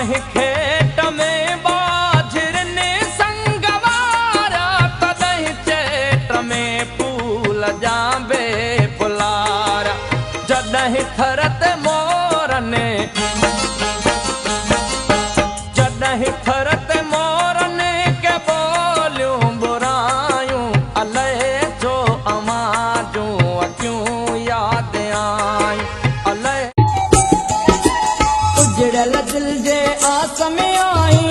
तॾहिं खेत में बाझरनि संगवारा तॾहिं चेट में फूल जांबे फुलारा जॾहिं थर ते मोरनि जॾहिं थर ते मोरनि के बोलियूं बुरायूं अलाए छो अमां जूं अखियूं यादि आयूं अलाए उजड़ल दिल जे आस में आई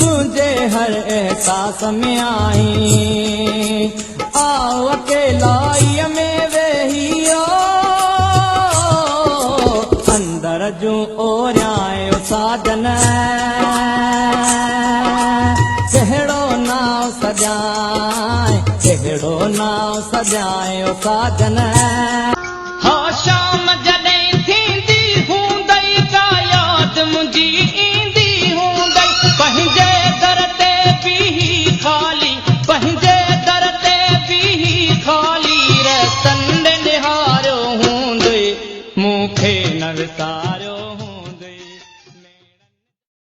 मुंहिंजे हर एहसास में आई आओ अकेलाई में वेही अंदर जूं ओरियायो साजन कहिड़ो नाव सजाए कहिड़ो नाव सजायो साजन